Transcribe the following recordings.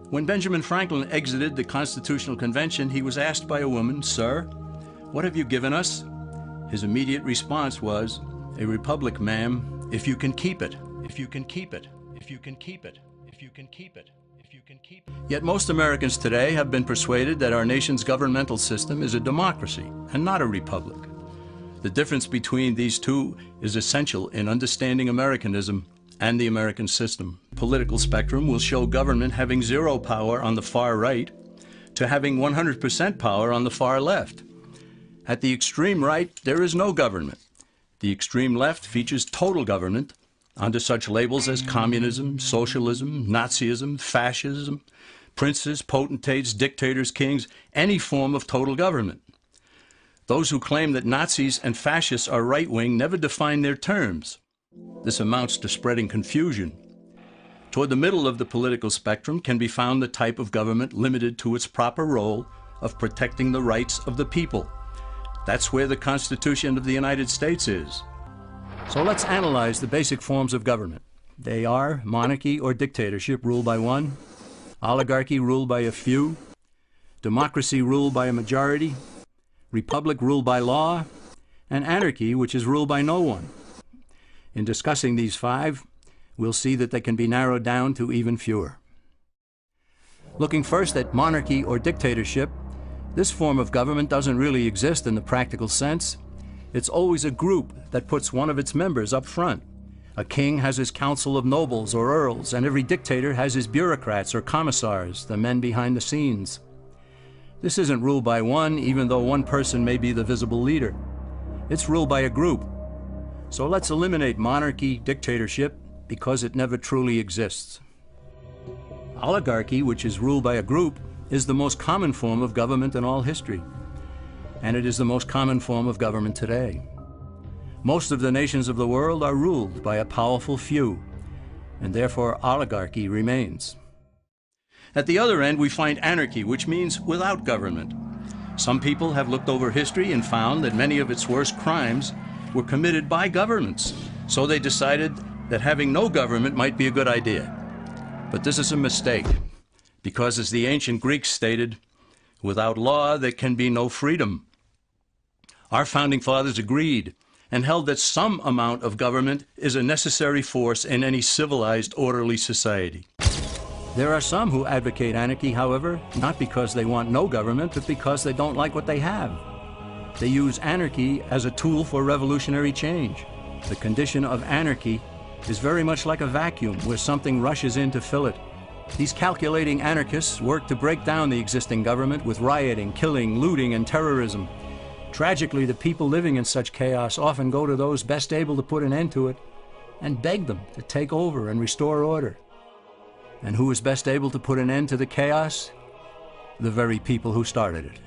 When Benjamin Franklin exited the Constitutional Convention, he was asked by a woman, "Sir, what have you given us?" His immediate response was, "A republic, ma'am, if you can keep it, if you can keep it, if you can keep it, if you can keep it, if you can keep it." Yet most Americans today have been persuaded that our nation's governmental system is a democracy and not a republic. The difference between these two is essential in understanding Americanism and the American system. Political spectrum will show government having zero power on the far right to having 100% power on the far left. At the extreme right, there is no government. The extreme left features total government under such labels as communism, socialism, Nazism, fascism, princes, potentates, dictators, kings, any form of total government. Those who claim that Nazis and fascists are right-wing never define their terms. This amounts to spreading confusion. Toward the middle of the political spectrum can be found the type of government limited to its proper role of protecting the rights of the people. That's where the Constitution of the United States is. So let's analyze the basic forms of government. They are monarchy or dictatorship ruled by one, oligarchy ruled by a few, democracy ruled by a majority, republic ruled by law, and anarchy, which is ruled by no one. In discussing these five, we'll see that they can be narrowed down to even fewer. Looking first at monarchy or dictatorship, this form of government doesn't really exist in the practical sense. It's always a group that puts one of its members up front. A king has his council of nobles or earls, and every dictator has his bureaucrats or commissars, the men behind the scenes. This isn't ruled by one, even though one person may be the visible leader. It's ruled by a group. So let's eliminate monarchy, dictatorship, because it never truly exists. Oligarchy, which is ruled by a group, is the most common form of government in all history. And it is the most common form of government today. Most of the nations of the world are ruled by a powerful few, and therefore oligarchy remains. At the other end, we find anarchy, which means without government. Some people have looked over history and found that many of its worst crimes were committed by governments, so they decided that having no government might be a good idea. But this is a mistake, because as the ancient Greeks stated, without law there can be no freedom. Our founding fathers agreed and held that some amount of government is a necessary force in any civilized, orderly society. There are some who advocate anarchy, however, not because they want no government, but because they don't like what they have. They use anarchy as a tool for revolutionary change. The condition of anarchy is very much like a vacuum where something rushes in to fill it. These calculating anarchists work to break down the existing government with rioting, killing, looting, and terrorism. Tragically, the people living in such chaos often go to those best able to put an end to it and beg them to take over and restore order. And who is best able to put an end to the chaos? The very people who started it.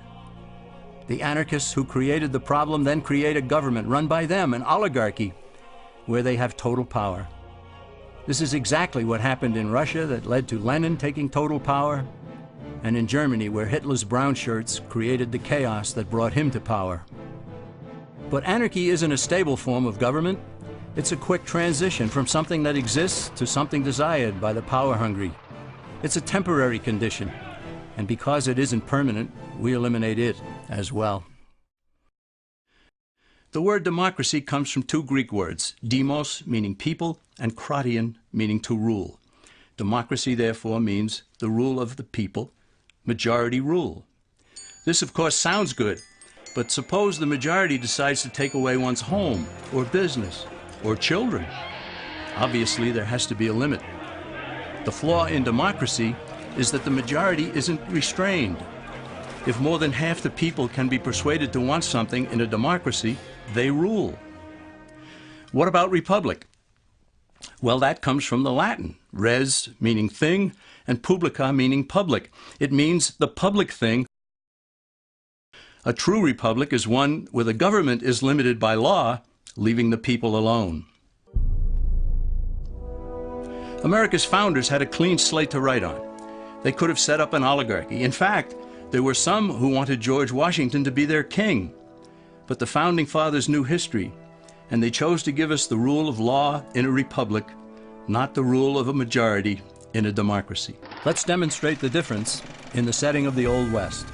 The anarchists who created the problem then create a government run by them, an oligarchy, where they have total power. This is exactly what happened in Russia that led to Lenin taking total power, and in Germany, where Hitler's brown shirts created the chaos that brought him to power. But anarchy isn't a stable form of government. It's a quick transition from something that exists to something desired by the power-hungry. It's a temporary condition, and because it isn't permanent, we eliminate it as well. The word democracy comes from two Greek words, demos, meaning people, and kratein, meaning to rule. Democracy, therefore, means the rule of the people, majority rule. This, of course, sounds good, but suppose the majority decides to take away one's home, or business, or children. Obviously, there has to be a limit. The flaw in democracy is that the majority isn't restrained. If more than half the people can be persuaded to want something in a democracy, they rule. What about republic? Well, that comes from the Latin, res meaning thing, and publica meaning public. It means the public thing. A true republic is one where the government is limited by law, leaving the people alone. America's founders had a clean slate to write on. They could have set up an oligarchy. In fact, there were some who wanted George Washington to be their king. But the founding fathers knew history, and they chose to give us the rule of law in a republic, not the rule of a majority in a democracy. Let's demonstrate the difference in the setting of the Old West.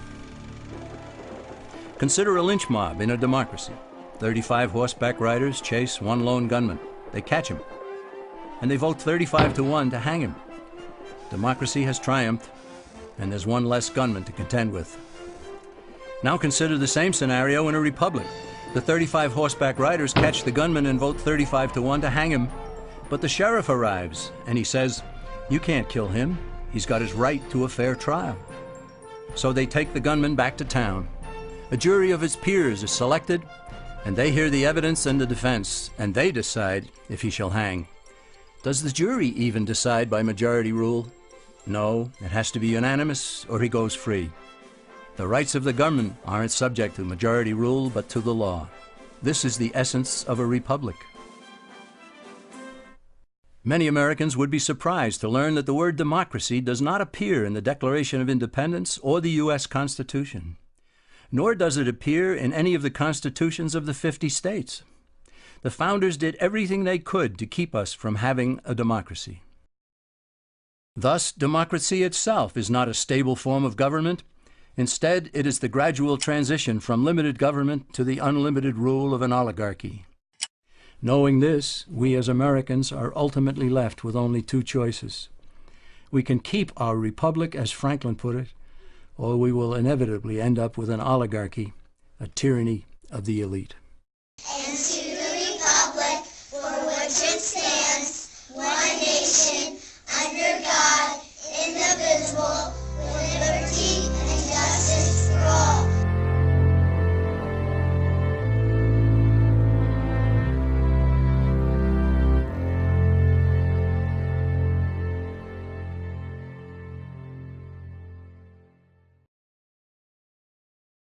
Consider a lynch mob in a democracy. 35 horseback riders chase one lone gunman. They catch him, and they vote 35-1 to hang him. Democracy has triumphed, and there's one less gunman to contend with. Now consider the same scenario in a republic. The 35 horseback riders catch the gunman and vote 35-1 to hang him. But the sheriff arrives, and he says, "You can't kill him. He's got his right to a fair trial." So they take the gunman back to town. A jury of his peers is selected, and they hear the evidence and the defense, and they decide if he shall hang. Does the jury even decide by majority rule? No, it has to be unanimous, or he goes free. The rights of the gunman aren't subject to majority rule, but to the law. This is the essence of a republic. Many Americans would be surprised to learn that the word democracy does not appear in the Declaration of Independence or the U.S. Constitution, nor does it appear in any of the constitutions of the 50 states. The founders did everything they could to keep us from having a democracy. Thus, democracy itself is not a stable form of government. Instead, it is the gradual transition from limited government to the unlimited rule of an oligarchy. Knowing this, we as Americans are ultimately left with only two choices. We can keep our republic, as Franklin put it, or we will inevitably end up with an oligarchy, a tyranny of the elite.